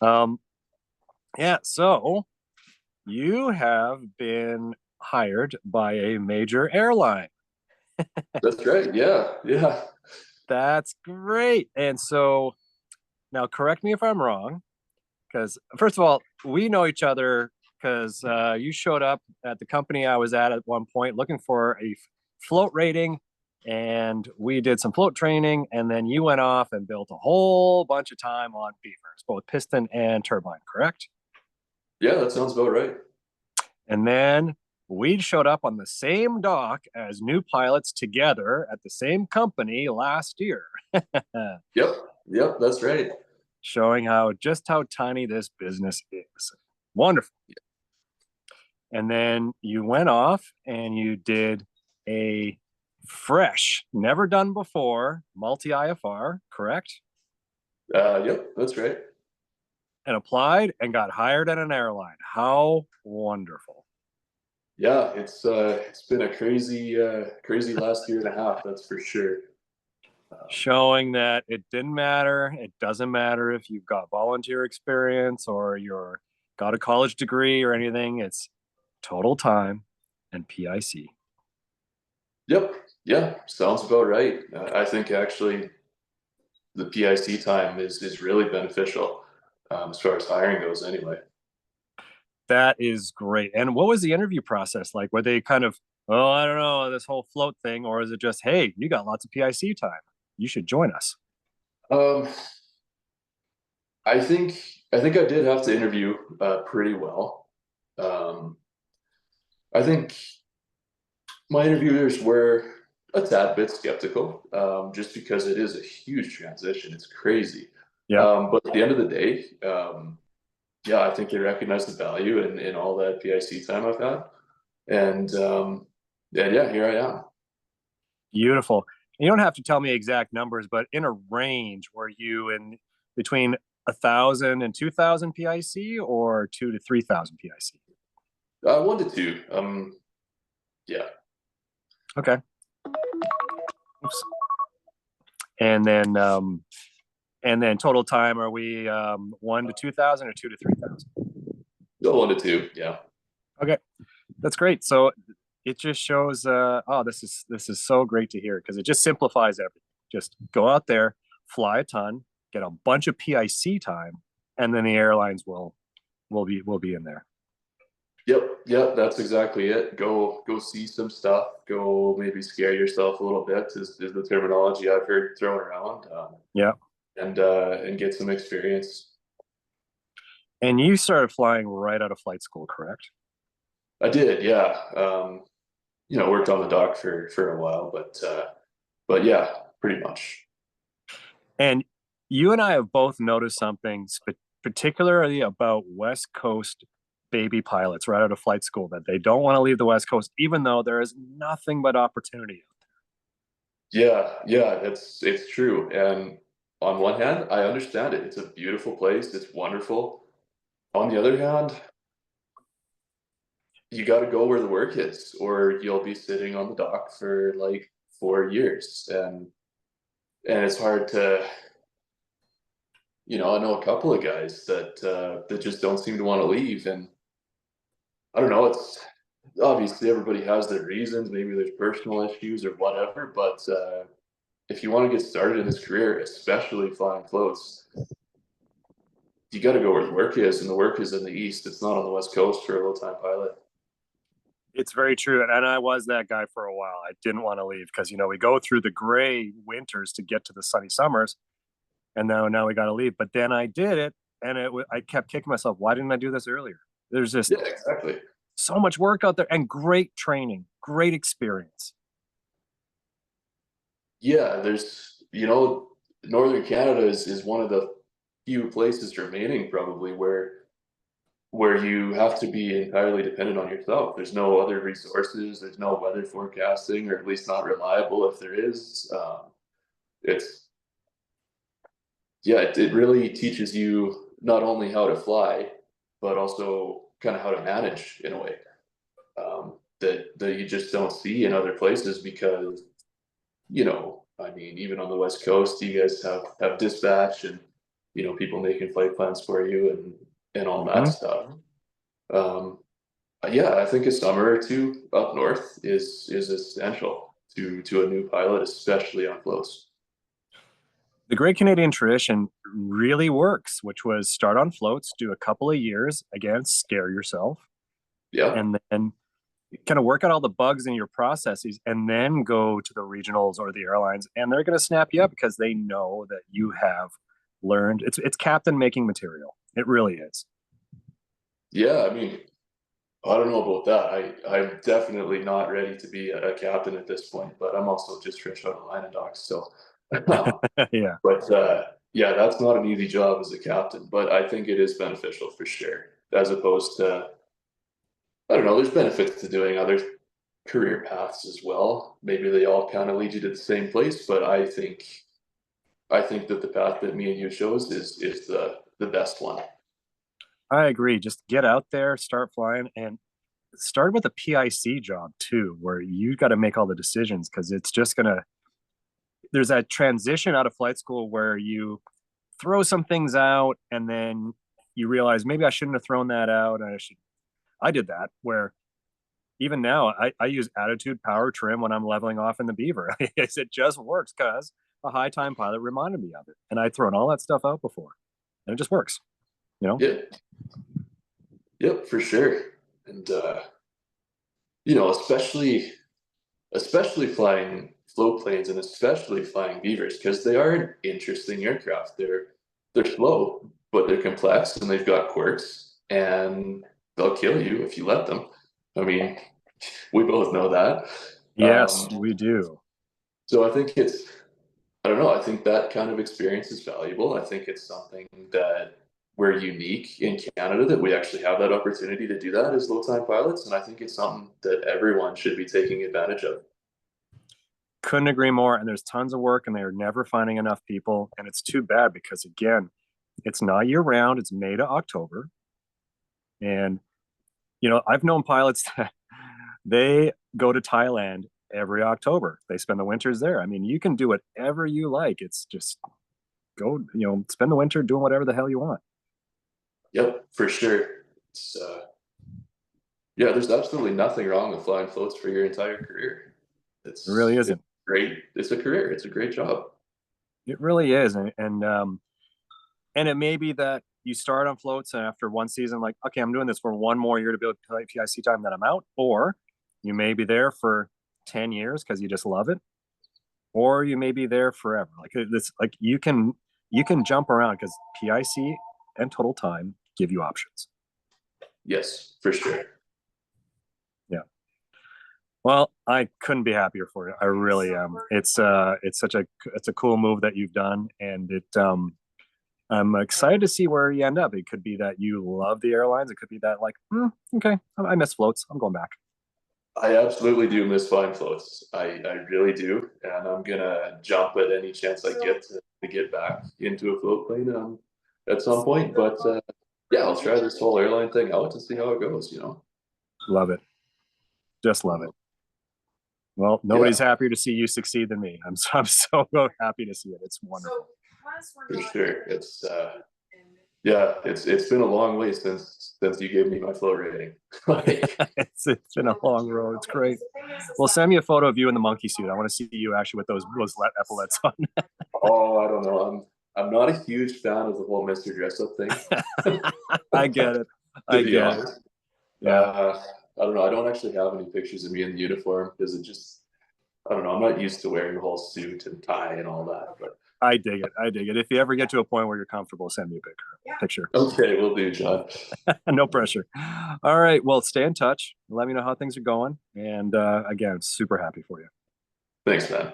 Um, yeah, so you have been hired by a major airline. That's right. Yeah. Yeah. That's great. And so now correct me if I'm wrong, because first of all, we know each other because you showed up at the company I was at one point looking for a float rating, and we did some float training, and then you went off and built a whole bunch of time on beavers, both piston and turbine, correct? Yeah. That sounds about right. And then we showed up on the same dock as new pilots together at the same company last year, Yep. Yep. That's right. showing how tiny this business is. Wonderful. And then you went off and you did a fresh, never done before, multi IFR, correct? Yep. That's right. And applied and got hired at an airline. How wonderful. Yeah. It's been a crazy last year and a half. That's for sure. Showing that it didn't matter. It doesn't matter if you've got volunteer experience or you're got a college degree or anything. It's total time and PIC. Yep. Yeah. Sounds about right. I think actually the PIC time is really beneficial as far as hiring goes. Anyway. That is great. And what was the interview process like? Were they kind of, oh, I don't know, this whole float thing, or is it just, hey, you got lots of PIC time. You should join us. Um, I think I think I did have to interview pretty well. Um, I think my interviewers were a tad bit skeptical, just because it is a huge transition. It's crazy. Yeah. But at the end of the day, yeah, I think they recognize the value in all that PIC time I've had. And yeah, here I am. Beautiful. You don't have to tell me exact numbers, but in a range, were you in between 1,000 and 2,000 PIC or 2 to 3,000 PIC? 1 to 2. Yeah. Okay. Oops. And then total time, are we 1 to 2,000 or 2 to 3,000? Go 1 to 2. Yeah. Okay, that's great. So it just shows. Oh, this is so great to hear because it just simplifies everything. Just go out there, fly a ton, get a bunch of PIC time, and then the airlines will be in there. Yep, yep, that's exactly it. Go see some stuff. Go maybe scare yourself a little bit is the terminology I've heard thrown around, Yeah. and get some experience. And you started flying right out of flight school, correct? I did, yeah. Worked on the dock for a while, but yeah, pretty much. And you and I have both noticed something particularly about West Coast baby pilots right out of flight school that they don't want to leave the West Coast, even though there is nothing but opportunity. Yeah, yeah, it's true. And on one hand, I understand it. It's a beautiful place. It's wonderful. On the other hand, you got to go where the work is, or you'll be sitting on the dock for like 4 years, and it's hard to, I know a couple of guys that just don't seem to want to leave, and I don't know. It's obviously everybody has their reasons. Maybe there's personal issues or whatever, but if you want to get started in this career, especially flying floats, you got to go where the work is, and the work is in the east. It's not on the west coast for a little time pilot. It's very true. And I was that guy for a while. I didn't want to leave because, we go through the gray winters to get to the sunny summers. And now we got to leave. But then I did it. And I kept kicking myself. Why didn't I do this earlier? There's just Yeah, exactly. so much work out there and great training, great experience. Yeah, there's, northern Canada is one of the few places remaining probably where you have to be entirely dependent on yourself. There's no other resources. There's no weather forecasting, or at least not reliable if there is. It's Yeah, it really teaches you not only how to fly, but also kind of how to manage in a way, that you just don't see in other places because I mean, even on the West Coast, you guys have dispatch, and people making flight plans for you and all that Mhm. stuff. Um, yeah, I think a summer or two up north is essential to a new pilot, especially on floats. The Great Canadian Tradition really works, which was start on floats, do a couple of years, again, scare yourself, Yeah, and then kind of work out all the bugs in your processes, and then go to the regionals or the airlines, and they're going to snap you up because they know that you have learned. It's captain making material. It really is. yeah. I mean, I don't know about that. I'm definitely not ready to be a captain at this point, but I'm also just fresh out of line of docs. So, Yeah, but yeah, that's not an easy job as a captain. But I think it is beneficial for sure, as opposed to I don't know. There's benefits to doing other career paths as well. Maybe they all kind of lead you to the same place, but I think that the path that me and you chose is the best one. I agree. Just get out there, start flying, and start with a PIC job too, where you got to make all the decisions because it's just gonna. There's that transition out of flight school where you throw some things out and then you realize maybe I shouldn't have thrown that out. And I should. I did that where even now I use attitude power trim when I'm leveling off in the beaver. It just works because a high time pilot reminded me of it. And I'd thrown all that stuff out before. And it just works, you know? Yeah, yep, for sure. And especially flying float planes and especially flying beavers because they are an interesting aircraft. They're slow, but they're complex and they've got quirks and they'll kill you if you let them. I mean, we both know that. Yes, we do. So I think I don't know, I think that kind of experience is valuable. I think it's something that we're unique in Canada that we actually have that opportunity to do that as low time pilots. And I think it's something that everyone should be taking advantage of. Couldn't agree more. And there's tons of work and they're never finding enough people. And it's too bad because, again, it's not year round, it's May to October. And, I've known pilots that they go to Thailand every October. They spend the winters there. I mean, you can do whatever you like. It's just go, spend the winter doing whatever the hell you want. Yep, for sure. It's, yeah, there's absolutely nothing wrong with flying floats for your entire career. It really It's isn't. great. It's a career. It's a great job. It really is. And it may be that you start on floats and after one season, like, okay, I'm doing this for one more year to build PIC time, that I'm out. Or you may be there for 10 years because you just love it. Or you may be there forever. Like this, like you can jump around because PIC and total time give you options. Yes, for sure. Yeah. Well, I couldn't be happier for you. I really am. It's a cool move that you've done, and I'm excited to see where you end up. It could be that you love the airlines. It could be that like, okay, I miss floats. I'm going back. I absolutely do miss flying floats. I really do. And I'm gonna jump at any chance I get to get back into a float plane at some point. But yeah, I'll try this whole airline thing out and see how it goes. Love it. Just love it. Well, Yeah, nobody's happier to see you succeed than me. I'm so happy to see it. It's wonderful. for sure. Yeah, it's been a long way since you gave me my float rating. Like, It's been a long road. It's great. Well, send me a photo of you in the monkey suit. I want to see you actually with those epaulets on. oh, I don't know. I'm not a huge fan of the whole Mr. Dress Up thing, I get it. to I be get it. honest. Yeah, I don't know. I don't actually have any pictures of me in the uniform because I don't know. I'm not used to wearing the whole suit and tie and all that. But I dig it. I dig it. If you ever get to a point where you're comfortable, send me a picture. okay, we'll do, John. No pressure. All right. Well, stay in touch. Let me know how things are going. And again, super happy for you. Thanks, man.